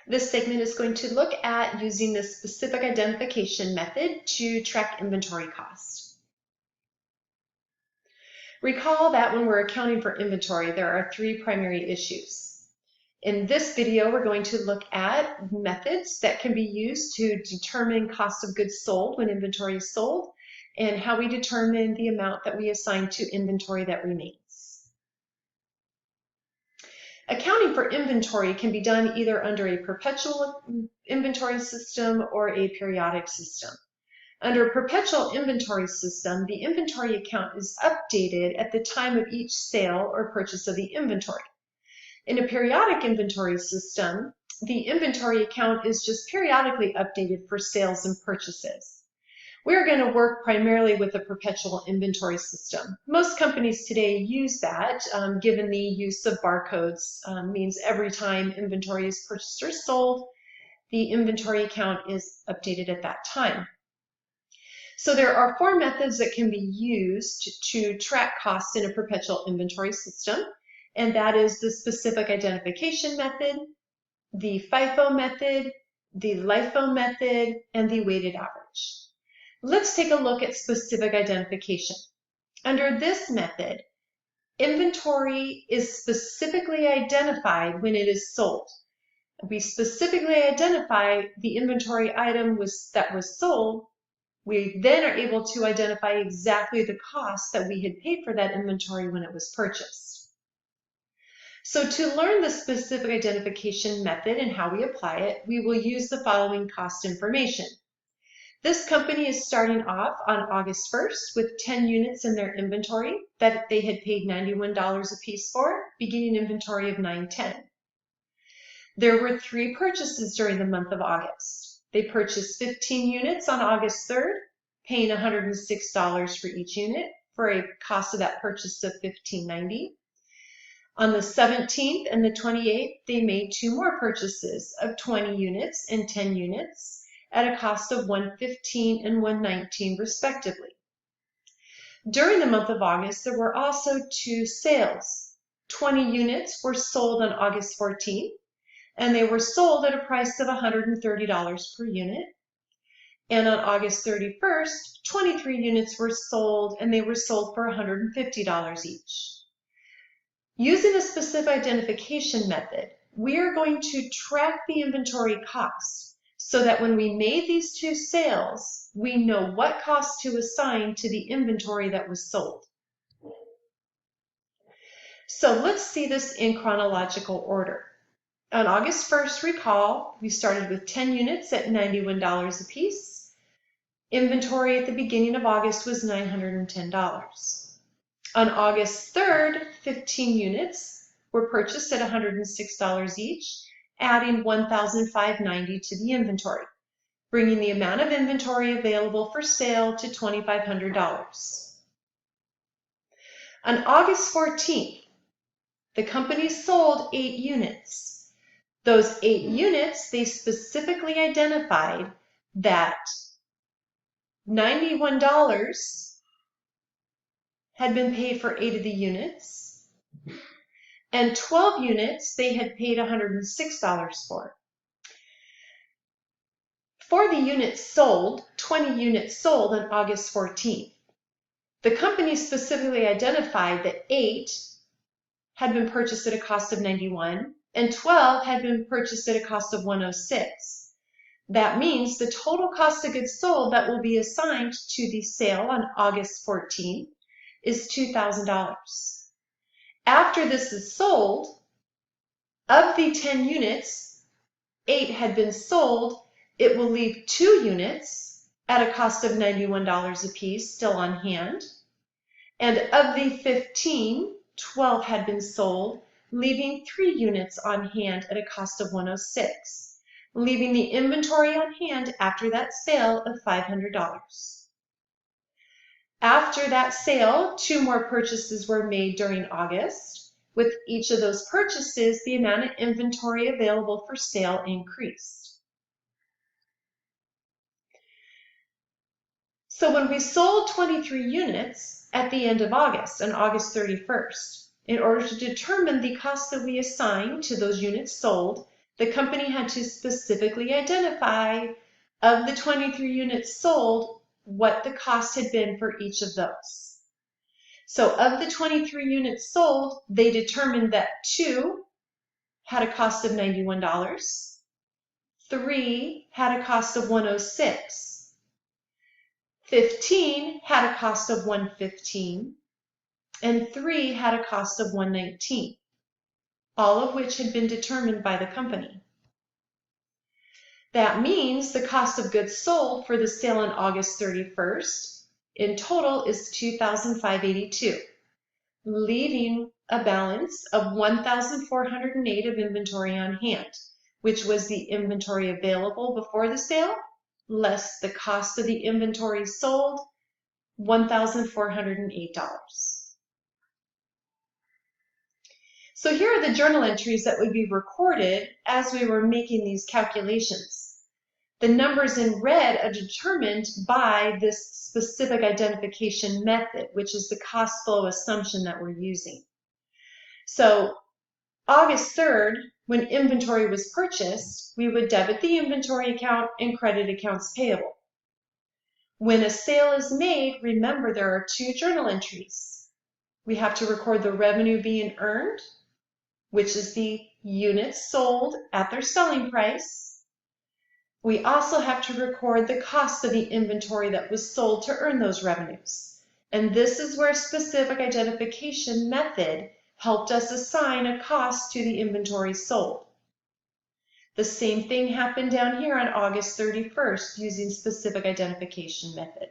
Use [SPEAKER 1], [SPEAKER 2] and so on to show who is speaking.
[SPEAKER 1] This segment is going to look at using the specific identification method to track inventory cost. Recall that when we're accounting for inventory, there are three primary issues. In this video, we're going to look at methods that can be used to determine cost of goods sold when inventory is sold, and how we determine the amount that we assign to inventory that remains. Accounting for inventory can be done either under a perpetual inventory system or a periodic system. Under a perpetual inventory system, the inventory account is updated at the time of each sale or purchase of the inventory. In a periodic inventory system, the inventory account is just periodically updated for sales and purchases. We're going to work primarily with a perpetual inventory system. Most companies today use that, given the use of barcodes. Means every time inventory is purchased or sold, the inventory account is updated at that time. So there are four methods that can be used to track costs in a perpetual inventory system, and that is the specific identification method, the FIFO method, the LIFO method, and the weighted average. Let's take a look at specific identification. Under this method, inventory is specifically identified when it is sold. We specifically identify the inventory item that was sold. We then are able to identify exactly the cost that we had paid for that inventory when it was purchased. So to learn the specific identification method and how we apply it, we will use the following cost information. This company is starting off on August 1st with 10 units in their inventory that they had paid $91 a piece for, beginning inventory of 910. There were 3 purchases during the month of August. They purchased 15 units on August 3rd, paying $106 for each unit for a cost of that purchase of $15.90. On the 17th and the 28th, they made 2 more purchases of 20 units and 10 units at a cost of $115 and $119 respectively. During the month of August, there were also 2 sales. 20 units were sold on August 14th, and they were sold at a price of $130 per unit. And on August 31st, 23 units were sold, and they were sold for $150 each. Using a specific identification method, we are going to track the inventory cost, so that when we made these 2 sales, we know what cost to assign to the inventory that was sold. So let's see this in chronological order. On August 1st, recall, we started with 10 units at $91 a piece. Inventory at the beginning of August was $910. On August 3rd, 15 units were purchased at $106 each, adding $1,590 to the inventory, bringing the amount of inventory available for sale to $2,500. On August 14th, the company sold 8 units. Those 8 units, they specifically identified that $91 had been paid for 8 of the units, and 12 units they had paid $106 for. For the units sold, 20 units sold on August 14th. The company specifically identified that 8 had been purchased at a cost of $91 and 12 had been purchased at a cost of $106. That means the total cost of goods sold that will be assigned to the sale on August 14th is $2,000. After this is sold, of the 10 units, 8 had been sold. It will leave 2 units at a cost of $91 a piece still on hand. And of the 15, 12 had been sold, leaving 3 units on hand at a cost of $106, leaving the inventory on hand after that sale of $500. After that sale, 2 more purchases were made during August. With each of those purchases, the amount of inventory available for sale increased. So when we sold 23 units at the end of August, on August 31st, in order to determine the cost that we assigned to those units sold, the company had to specifically identify of the 23 units sold what the cost had been for each of those. So of the 23 units sold, they determined that 2 had a cost of $91, 3 had a cost of $106, 15 had a cost of $115, and 3 had a cost of $119, all of which had been determined by the company. That means the cost of goods sold for the sale on August 31st in total is $2,582, leaving a balance of $1,408 of inventory on hand, which was the inventory available before the sale, less the cost of the inventory sold, $1,408. So here are the journal entries that would be recorded as we were making these calculations. The numbers in red are determined by this specific identification method, which is the cost flow assumption that we're using. So August 3rd, when inventory was purchased, we would debit the inventory account and credit accounts payable. When a sale is made, remember there are 2 journal entries. We have to record the revenue being earned, which is the units sold at their selling price. We also have to record the cost of the inventory that was sold to earn those revenues. And this is where specific identification method helped us assign a cost to the inventory sold. The same thing happened down here on August 31st using specific identification method.